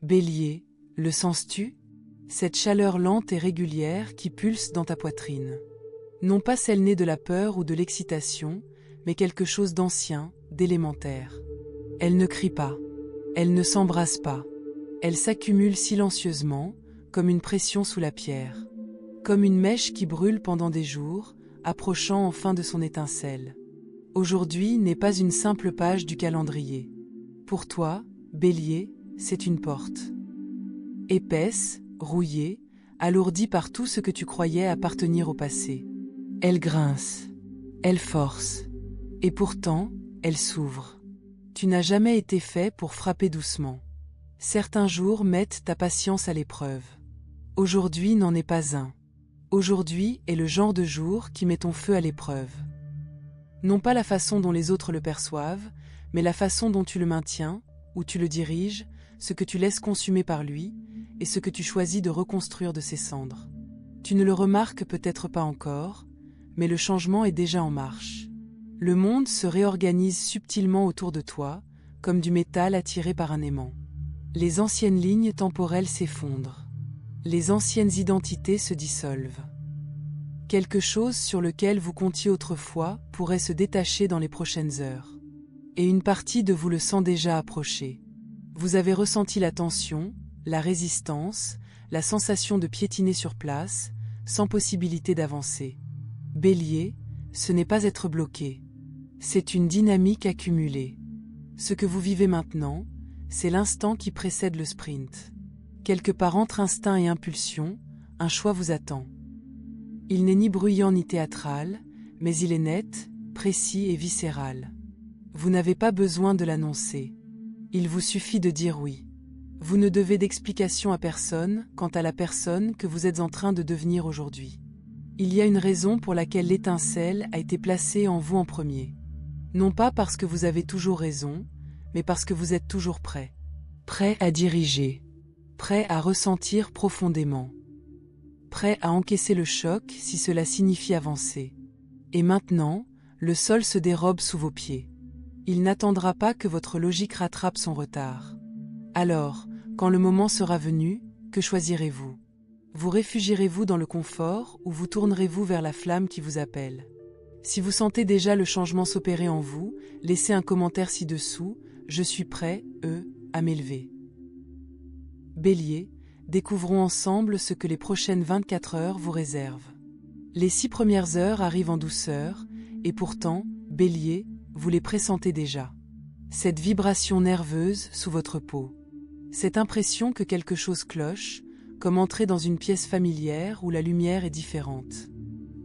Bélier, le sens-tu? Cette chaleur lente et régulière qui pulse dans ta poitrine. Non pas celle née de la peur ou de l'excitation, mais quelque chose d'ancien, d'élémentaire. Elle ne crie pas. Elle ne s'embrasse pas. Elle s'accumule silencieusement, comme une pression sous la pierre. Comme une mèche qui brûle pendant des jours, approchant enfin de son étincelle. Aujourd'hui n'est pas une simple page du calendrier. Pour toi, Bélier, c'est une porte. Épaisse, rouillée, alourdie par tout ce que tu croyais appartenir au passé. Elle grince, elle force, et pourtant, elle s'ouvre. Tu n'as jamais été fait pour frapper doucement. Certains jours mettent ta patience à l'épreuve. Aujourd'hui n'en est pas un. Aujourd'hui est le genre de jour qui met ton feu à l'épreuve. Non pas la façon dont les autres le perçoivent, mais la façon dont tu le maintiens, où tu le diriges, ce que tu laisses consumer par lui, et ce que tu choisis de reconstruire de ses cendres. Tu ne le remarques peut-être pas encore, mais le changement est déjà en marche. Le monde se réorganise subtilement autour de toi, comme du métal attiré par un aimant. Les anciennes lignes temporelles s'effondrent. Les anciennes identités se dissolvent. Quelque chose sur lequel vous comptiez autrefois pourrait se détacher dans les prochaines heures. Et une partie de vous le sent déjà approcher. Vous avez ressenti la tension, la résistance, la sensation de piétiner sur place, sans possibilité d'avancer. Bélier, ce n'est pas être bloqué. C'est une dynamique accumulée. Ce que vous vivez maintenant, c'est l'instant qui précède le sprint. Quelque part entre instinct et impulsion, un choix vous attend. Il n'est ni bruyant ni théâtral, mais il est net, précis et viscéral. Vous n'avez pas besoin de l'annoncer. Il vous suffit de dire oui. Vous ne devez d'explication à personne quant à la personne que vous êtes en train de devenir aujourd'hui. Il y a une raison pour laquelle l'étincelle a été placée en vous en premier. Non pas parce que vous avez toujours raison, mais parce que vous êtes toujours prêt. Prêt à diriger. Prêt à ressentir profondément. Prêt à encaisser le choc si cela signifie avancer. Et maintenant, le sol se dérobe sous vos pieds. Il n'attendra pas que votre logique rattrape son retard. Alors, quand le moment sera venu, que choisirez-vous? Vous réfugierez-vous dans le confort ou vous tournerez-vous vers la flamme qui vous appelle? Si vous sentez déjà le changement s'opérer en vous, laissez un commentaire ci-dessous, je suis prêt, à m'élever. Bélier, découvrons ensemble ce que les prochaines 24 heures vous réservent. Les 6 premières heures arrivent en douceur, et pourtant, Bélier, vous les pressentez déjà. Cette vibration nerveuse sous votre peau. Cette impression que quelque chose cloche, comme entrer dans une pièce familière où la lumière est différente.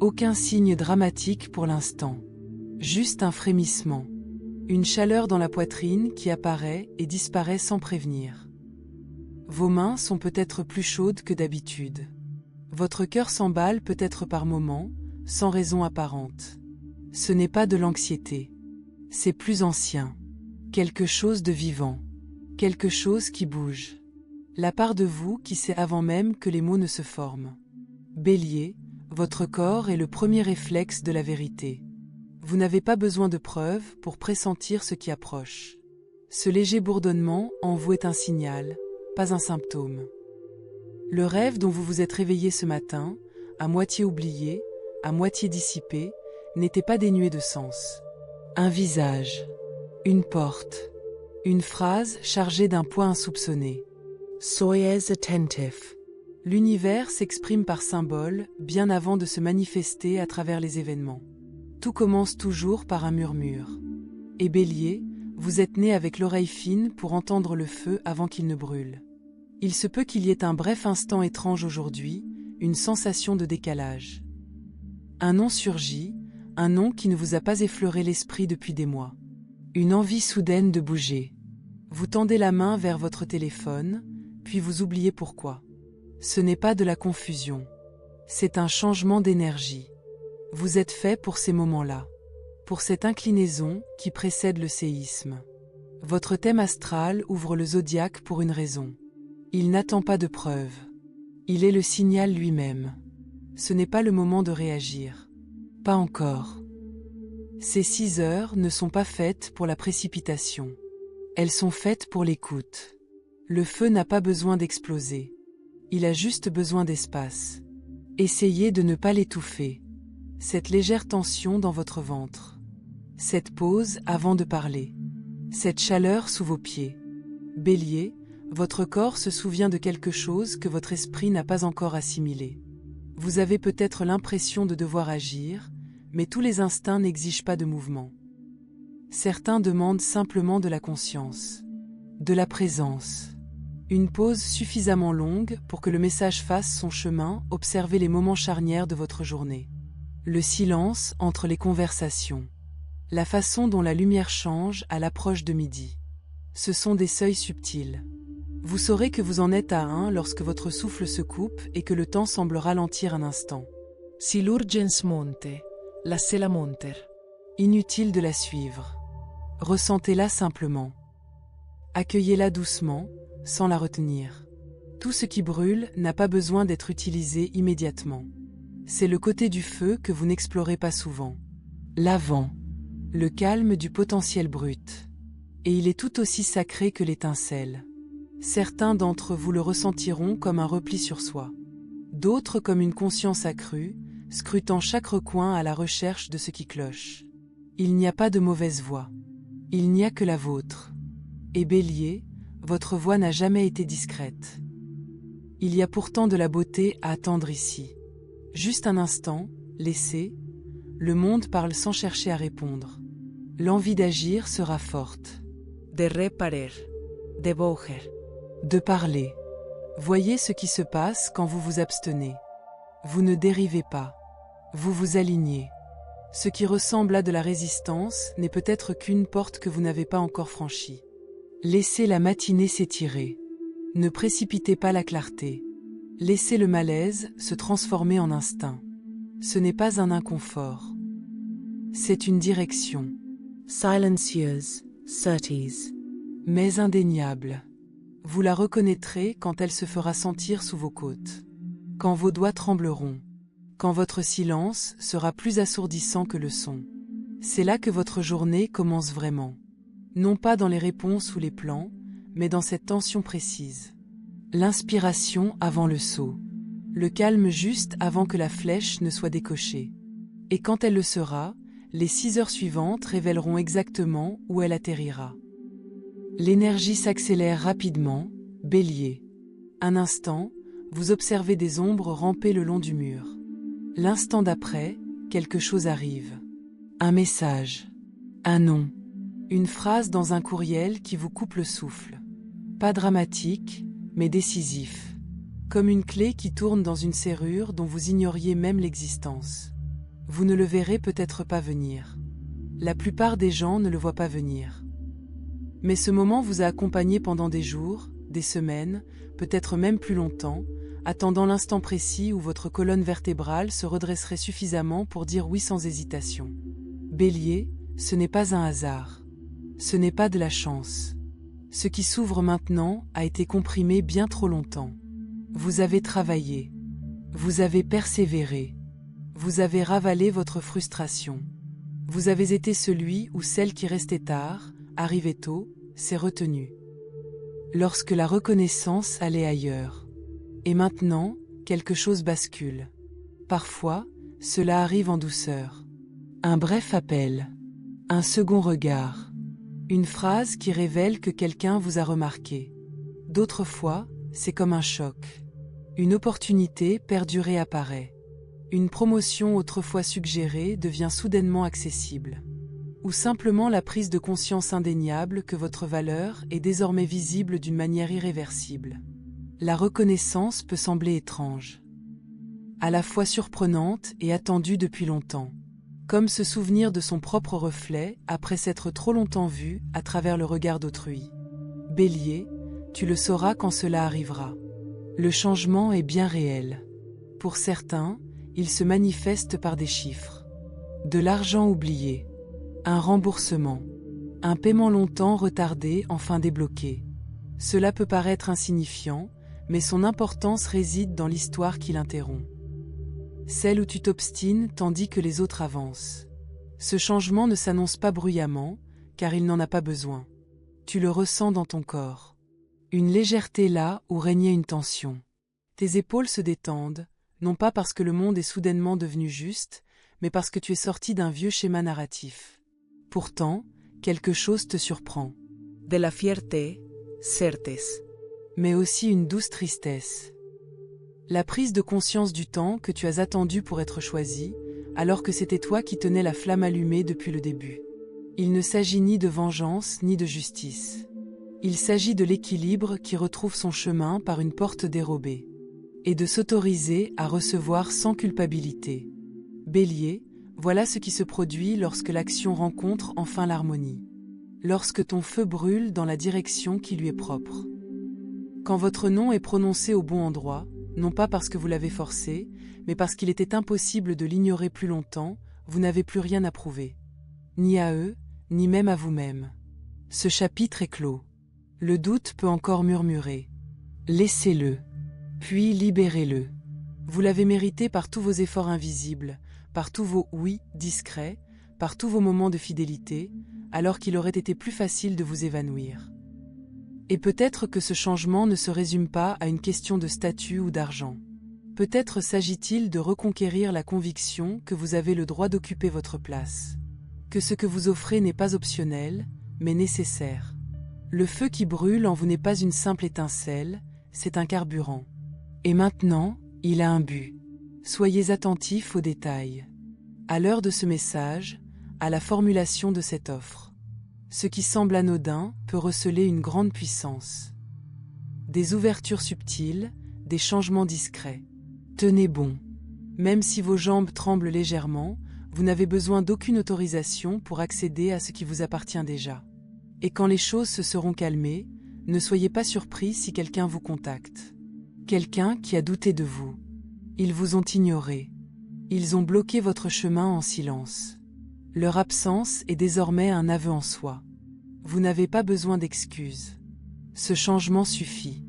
Aucun signe dramatique pour l'instant. Juste un frémissement. Une chaleur dans la poitrine qui apparaît et disparaît sans prévenir. Vos mains sont peut-être plus chaudes que d'habitude. Votre cœur s'emballe peut-être par moments, sans raison apparente. Ce n'est pas de l'anxiété. C'est plus ancien. Quelque chose de vivant. Quelque chose qui bouge. La part de vous qui sait avant même que les mots ne se forment. Bélier, votre corps est le premier réflexe de la vérité. Vous n'avez pas besoin de preuves pour pressentir ce qui approche. Ce léger bourdonnement en vous est un signal, pas un symptôme. Le rêve dont vous vous êtes réveillé ce matin, à moitié oublié, à moitié dissipé, n'était pas dénué de sens. Un visage, une porte, une phrase chargée d'un poids insoupçonné. Soyez attentif. L'univers s'exprime par symboles bien avant de se manifester à travers les événements. Tout commence toujours par un murmure. Et Bélier, vous êtes né avec l'oreille fine pour entendre le feu avant qu'il ne brûle. Il se peut qu'il y ait un bref instant étrange aujourd'hui, une sensation de décalage. Un nom surgit, un nom qui ne vous a pas effleuré l'esprit depuis des mois. Une envie soudaine de bouger. Vous tendez la main vers votre téléphone, puis vous oubliez pourquoi. Ce n'est pas de la confusion. C'est un changement d'énergie. Vous êtes fait pour ces moments-là. Pour cette inclinaison qui précède le séisme. Votre thème astral ouvre le zodiaque pour une raison. Il n'attend pas de preuves. Il est le signal lui-même. Ce n'est pas le moment de réagir. Pas encore. Ces 6 heures ne sont pas faites pour la précipitation. Elles sont faites pour l'écoute. Le feu n'a pas besoin d'exploser. Il a juste besoin d'espace. Essayez de ne pas l'étouffer. Cette légère tension dans votre ventre. Cette pause avant de parler. Cette chaleur sous vos pieds. Bélier, votre corps se souvient de quelque chose que votre esprit n'a pas encore assimilé. Vous avez peut-être l'impression de devoir agir, mais tous les instincts n'exigent pas de mouvement. Certains demandent simplement de la conscience, de la présence. Une pause suffisamment longue pour que le message fasse son chemin, observez les moments charnières de votre journée. Le silence entre les conversations. La façon dont la lumière change à l'approche de midi. Ce sont des seuils subtils. Vous saurez que vous en êtes à un lorsque votre souffle se coupe et que le temps semble ralentir un instant. Si l'urgence monte, laissez-la monter. Inutile de la suivre. Ressentez-la simplement. Accueillez-la doucement, sans la retenir. Tout ce qui brûle n'a pas besoin d'être utilisé immédiatement. C'est le côté du feu que vous n'explorez pas souvent. L'avant. Le calme du potentiel brut. Et il est tout aussi sacré que l'étincelle. Certains d'entre vous le ressentiront comme un repli sur soi. D'autres comme une conscience accrue, scrutant chaque recoin à la recherche de ce qui cloche. Il n'y a pas de mauvaise voix. Il n'y a que la vôtre. Et Bélier, votre voix n'a jamais été discrète. Il y a pourtant de la beauté à attendre ici. Juste un instant, laissez. Le monde parle sans chercher à répondre. L'envie d'agir sera forte. De reparer, de bouger. De parler. Voyez ce qui se passe quand vous vous abstenez. Vous ne dérivez pas. Vous vous alignez. Ce qui ressemble à de la résistance n'est peut-être qu'une porte que vous n'avez pas encore franchie. Laissez la matinée s'étirer. Ne précipitez pas la clarté. Laissez le malaise se transformer en instinct. Ce n'est pas un inconfort. C'est une direction. Silencieuse, certes. Mais indéniable. Vous la reconnaîtrez quand elle se fera sentir sous vos côtes. Quand vos doigts trembleront. Quand votre silence sera plus assourdissant que le son. C'est là que votre journée commence vraiment. Non pas dans les réponses ou les plans, mais dans cette tension précise. L'inspiration avant le saut. Le calme juste avant que la flèche ne soit décochée. Et quand elle le sera, les 6 heures suivantes révéleront exactement où elle atterrira. L'énergie s'accélère rapidement, Bélier. Un instant, vous observez des ombres ramper le long du mur. L'instant d'après, quelque chose arrive. Un message. Un nom. Une phrase dans un courriel qui vous coupe le souffle. Pas dramatique, mais décisif. Comme une clé qui tourne dans une serrure dont vous ignoriez même l'existence. Vous ne le verrez peut-être pas venir. La plupart des gens ne le voient pas venir. Mais ce moment vous a accompagné pendant des jours, des semaines, peut-être même plus longtemps, attendant l'instant précis où votre colonne vertébrale se redresserait suffisamment pour dire oui sans hésitation. Bélier, ce n'est pas un hasard. Ce n'est pas de la chance. Ce qui s'ouvre maintenant a été comprimé bien trop longtemps. Vous avez travaillé. Vous avez persévéré. Vous avez ravalé votre frustration. Vous avez été celui ou celle qui restait tard, arrivait tôt, s'est retenu. Lorsque la reconnaissance allait ailleurs. Et maintenant, quelque chose bascule. Parfois, cela arrive en douceur. Un bref appel. Un second regard. Une phrase qui révèle que quelqu'un vous a remarqué. D'autres fois, c'est comme un choc. Une opportunité perdue réapparaît. Une promotion autrefois suggérée devient soudainement accessible. Ou simplement la prise de conscience indéniable que votre valeur est désormais visible d'une manière irréversible. La reconnaissance peut sembler étrange. À la fois surprenante et attendue depuis longtemps. Comme se souvenir de son propre reflet après s'être trop longtemps vu à travers le regard d'autrui. Bélier, tu le sauras quand cela arrivera. Le changement est bien réel. Pour certains, il se manifeste par des chiffres. De l'argent oublié. Un remboursement. Un paiement longtemps retardé enfin débloqué. Cela peut paraître insignifiant, mais son importance réside dans l'histoire qui l'interrompt. Celle où tu t'obstines tandis que les autres avancent. Ce changement ne s'annonce pas bruyamment, car il n'en a pas besoin. Tu le ressens dans ton corps. Une légèreté là où régnait une tension. Tes épaules se détendent, non pas parce que le monde est soudainement devenu juste, mais parce que tu es sorti d'un vieux schéma narratif. Pourtant, quelque chose te surprend. De la fierté, certes. Mais aussi une douce tristesse. La prise de conscience du temps que tu as attendu pour être choisi, alors que c'était toi qui tenais la flamme allumée depuis le début. Il ne s'agit ni de vengeance ni de justice. Il s'agit de l'équilibre qui retrouve son chemin par une porte dérobée. Et de s'autoriser à recevoir sans culpabilité. Bélier, voilà ce qui se produit lorsque l'action rencontre enfin l'harmonie. Lorsque ton feu brûle dans la direction qui lui est propre. Quand votre nom est prononcé au bon endroit, non pas parce que vous l'avez forcé, mais parce qu'il était impossible de l'ignorer plus longtemps, vous n'avez plus rien à prouver. Ni à eux, ni même à vous-même. Ce chapitre est clos. Le doute peut encore murmurer. Laissez-le. Puis libérez-le. Vous l'avez mérité par tous vos efforts invisibles, par tous vos oui discrets, par tous vos moments de fidélité, alors qu'il aurait été plus facile de vous évanouir. Et peut-être que ce changement ne se résume pas à une question de statut ou d'argent. Peut-être s'agit-il de reconquérir la conviction que vous avez le droit d'occuper votre place. Que ce que vous offrez n'est pas optionnel, mais nécessaire. Le feu qui brûle en vous n'est pas une simple étincelle, c'est un carburant. Et maintenant, il a un but. Soyez attentifs aux détails. À l'heure de ce message, à la formulation de cette offre. Ce qui semble anodin peut receler une grande puissance. Des ouvertures subtiles, des changements discrets. Tenez bon. Même si vos jambes tremblent légèrement, vous n'avez besoin d'aucune autorisation pour accéder à ce qui vous appartient déjà. Et quand les choses se seront calmées, ne soyez pas surpris si quelqu'un vous contacte. Quelqu'un qui a douté de vous. Ils vous ont ignoré. Ils ont bloqué votre chemin en silence. Leur absence est désormais un aveu en soi. Vous n'avez pas besoin d'excuses. Ce changement suffit.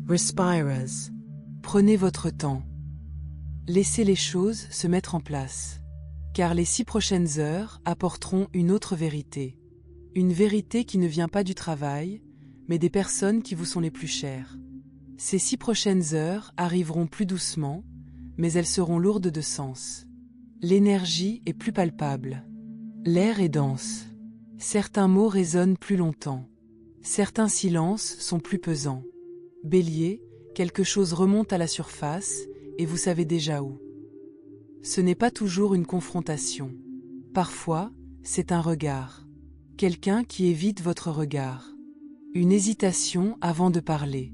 Respirers. Prenez votre temps. Laissez les choses se mettre en place. Car les 6 prochaines heures apporteront une autre vérité. Une vérité qui ne vient pas du travail, mais des personnes qui vous sont les plus chères. Ces 6 prochaines heures arriveront plus doucement, mais elles seront lourdes de sens. L'énergie est plus palpable. L'air est dense. Certains mots résonnent plus longtemps. Certains silences sont plus pesants. Bélier, quelque chose remonte à la surface, et vous savez déjà où. Ce n'est pas toujours une confrontation. Parfois, c'est un regard. Quelqu'un qui évite votre regard. Une hésitation avant de parler.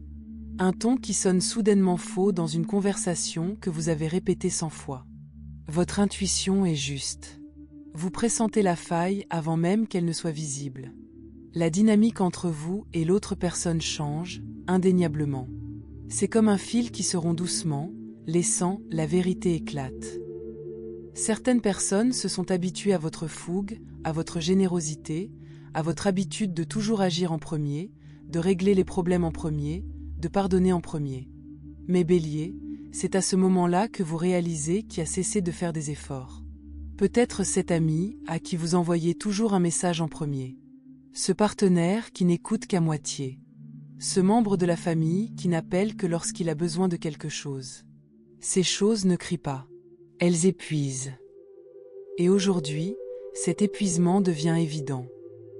Un ton qui sonne soudainement faux dans une conversation que vous avez répétée 100 fois. Votre intuition est juste. Vous pressentez la faille avant même qu'elle ne soit visible. La dynamique entre vous et l'autre personne change, indéniablement. C'est comme un fil qui se rompt doucement, laissant la vérité éclate. Certaines personnes se sont habituées à votre fougue, à votre générosité, à votre habitude de toujours agir en premier, de régler les problèmes en premier, de pardonner en premier. Mais Bélier, c'est à ce moment-là que vous réalisez qu'il a cessé de faire des efforts. Peut-être cet ami à qui vous envoyez toujours un message en premier. Ce partenaire qui n'écoute qu'à moitié. Ce membre de la famille qui n'appelle que lorsqu'il a besoin de quelque chose. Ces choses ne crient pas. Elles épuisent. Et aujourd'hui, cet épuisement devient évident.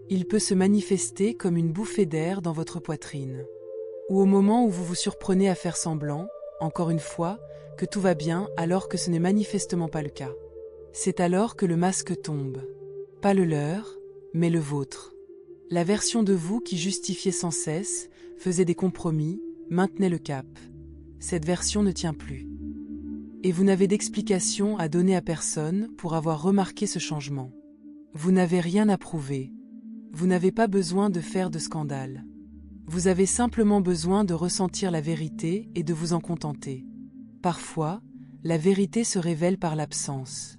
Il peut se manifester comme une bouffée d'air dans votre poitrine. Ou au moment où vous vous surprenez à faire semblant, encore une fois, que tout va bien alors que ce n'est manifestement pas le cas. C'est alors que le masque tombe. Pas le leur, mais le vôtre. La version de vous qui justifiait sans cesse, faisait des compromis, maintenait le cap. Cette version ne tient plus. Et vous n'avez d'explication à donner à personne pour avoir remarqué ce changement. Vous n'avez rien à prouver. Vous n'avez pas besoin de faire de scandale. Vous avez simplement besoin de ressentir la vérité et de vous en contenter. Parfois, la vérité se révèle par l'absence,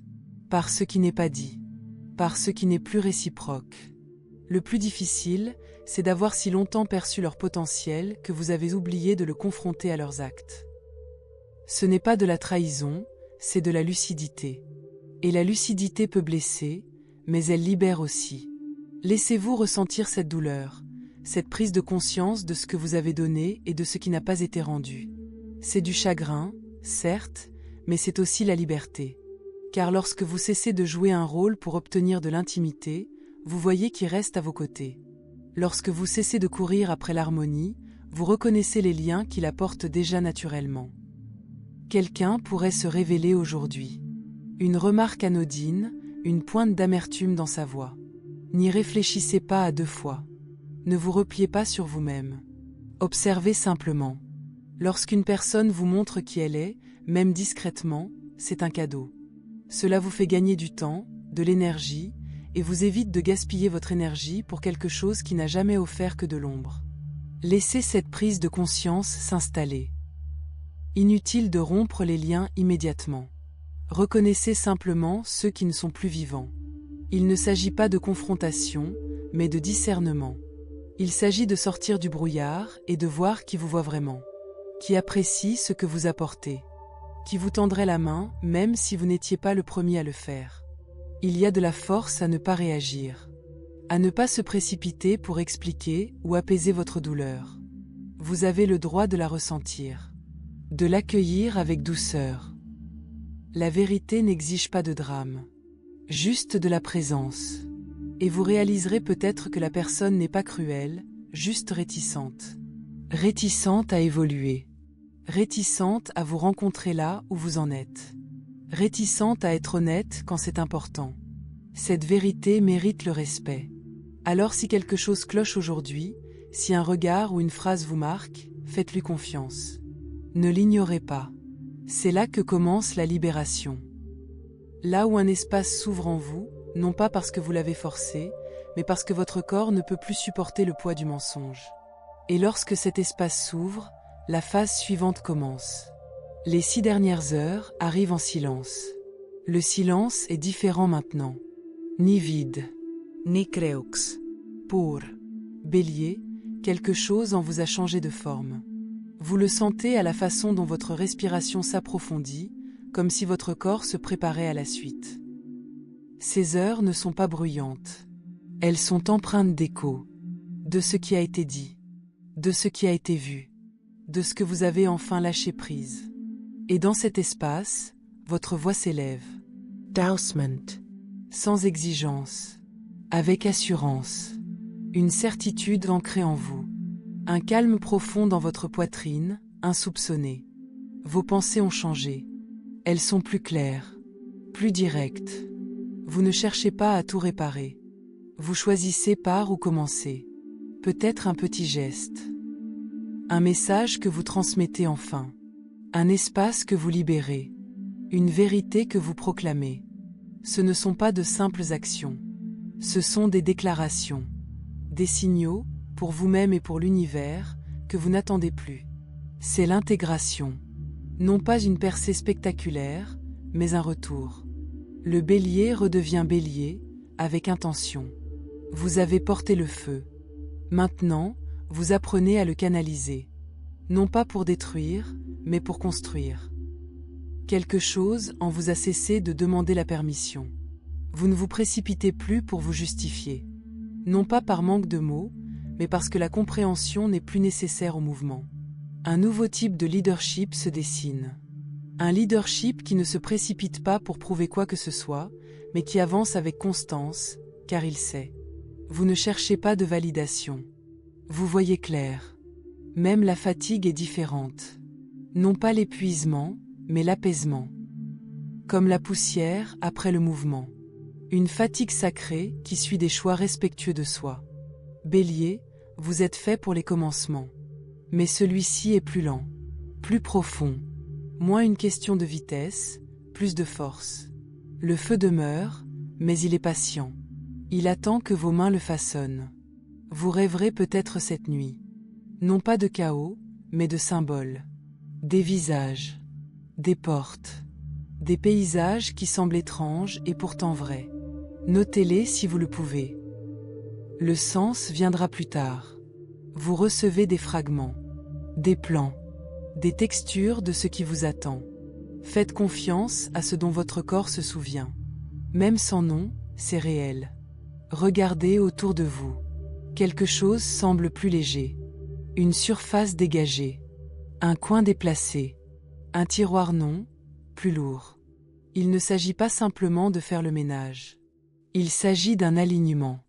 par ce qui n'est pas dit, par ce qui n'est plus réciproque. Le plus difficile, c'est d'avoir si longtemps perçu leur potentiel que vous avez oublié de le confronter à leurs actes. Ce n'est pas de la trahison, c'est de la lucidité. Et la lucidité peut blesser, mais elle libère aussi. Laissez-vous ressentir cette douleur, cette prise de conscience de ce que vous avez donné et de ce qui n'a pas été rendu. C'est du chagrin, certes, mais c'est aussi la liberté. Car lorsque vous cessez de jouer un rôle pour obtenir de l'intimité, vous voyez qui reste à vos côtés. Lorsque vous cessez de courir après l'harmonie, vous reconnaissez les liens qui la portent déjà naturellement. Quelqu'un pourrait se révéler aujourd'hui. Une remarque anodine, une pointe d'amertume dans sa voix. N'y réfléchissez pas à deux fois. Ne vous repliez pas sur vous-même. Observez simplement. Lorsqu'une personne vous montre qui elle est, même discrètement, c'est un cadeau. Cela vous fait gagner du temps, de l'énergie, et vous évite de gaspiller votre énergie pour quelque chose qui n'a jamais offert que de l'ombre. Laissez cette prise de conscience s'installer. Inutile de rompre les liens immédiatement. Reconnaissez simplement ceux qui ne sont plus vivants. Il ne s'agit pas de confrontation, mais de discernement. Il s'agit de sortir du brouillard et de voir qui vous voit vraiment, qui apprécie ce que vous apportez, qui vous tendrait la main même si vous n'étiez pas le premier à le faire. Il y a de la force à ne pas réagir, à ne pas se précipiter pour expliquer ou apaiser votre douleur. Vous avez le droit de la ressentir, de l'accueillir avec douceur. La vérité n'exige pas de drame, juste de la présence. Et vous réaliserez peut-être que la personne n'est pas cruelle, juste réticente. Réticente à évoluer. Réticente à vous rencontrer là où vous en êtes. Réticente à être honnête quand c'est important. Cette vérité mérite le respect. Alors si quelque chose cloche aujourd'hui, si un regard ou une phrase vous marque, faites-lui confiance. Ne l'ignorez pas. C'est là que commence la libération. Là où un espace s'ouvre en vous, non pas parce que vous l'avez forcé, mais parce que votre corps ne peut plus supporter le poids du mensonge. Et lorsque cet espace s'ouvre, la phase suivante commence. Les 6 dernières heures arrivent en silence. Le silence est différent maintenant. Ni vide, Ni creux. pur. Bélier, quelque chose en vous a changé de forme. Vous le sentez à la façon dont votre respiration s'approfondit, comme si votre corps se préparait à la suite. Ces heures ne sont pas bruyantes. Elles sont empreintes d'écho, de ce qui a été dit, de ce qui a été vu, de ce que vous avez enfin lâché prise. Et dans cet espace, votre voix s'élève. Dausment. Sans exigence, avec assurance, une certitude ancrée en vous, un calme profond dans votre poitrine, insoupçonné. Vos pensées ont changé. Elles sont plus claires, plus directes. Vous ne cherchez pas à tout réparer. Vous choisissez par où commencer. Peut-être un petit geste. Un message que vous transmettez enfin. Un espace que vous libérez. Une vérité que vous proclamez. Ce ne sont pas de simples actions. Ce sont des déclarations. Des signaux, pour vous-même et pour l'univers, que vous n'attendez plus. C'est l'intégration. Non pas une percée spectaculaire, mais un retour. Le bélier redevient bélier, avec intention. Vous avez porté le feu. Maintenant, vous apprenez à le canaliser. Non pas pour détruire, mais pour construire. Quelque chose en vous a cessé de demander la permission. Vous ne vous précipitez plus pour vous justifier. Non pas par manque de mots, mais parce que la compréhension n'est plus nécessaire au mouvement. Un nouveau type de leadership se dessine. Un leadership qui ne se précipite pas pour prouver quoi que ce soit, mais qui avance avec constance, car il sait. Vous ne cherchez pas de validation. Vous voyez clair. Même la fatigue est différente. Non pas l'épuisement, mais l'apaisement. Comme la poussière après le mouvement. Une fatigue sacrée qui suit des choix respectueux de soi. Bélier, vous êtes fait pour les commencements. Mais celui-ci est plus lent, plus profond. Moins une question de vitesse, plus de force. Le feu demeure, mais il est patient. Il attend que vos mains le façonnent. Vous rêverez peut-être cette nuit. Non pas de chaos, mais de symboles. Des visages, des portes, des paysages qui semblent étranges et pourtant vrais. Notez-les si vous le pouvez. Le sens viendra plus tard. Vous recevez des fragments, des plans, des textures de ce qui vous attend. Faites confiance à ce dont votre corps se souvient. Même sans nom, c'est réel. Regardez autour de vous. Quelque chose semble plus léger. Une surface dégagée. Un coin déplacé. Un tiroir non, plus lourd. Il ne s'agit pas simplement de faire le ménage. Il s'agit d'un alignement.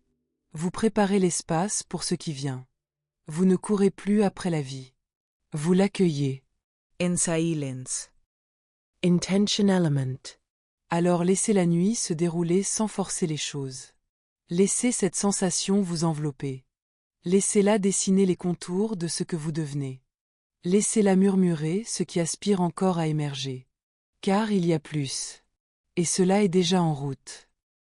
Vous préparez l'espace pour ce qui vient. Vous ne courez plus après la vie. Vous l'accueillez. En silence. Intention element. Alors laissez la nuit se dérouler sans forcer les choses. Laissez cette sensation vous envelopper. Laissez-la dessiner les contours de ce que vous devenez. Laissez-la murmurer ce qui aspire encore à émerger. Car il y a plus. Et cela est déjà en route.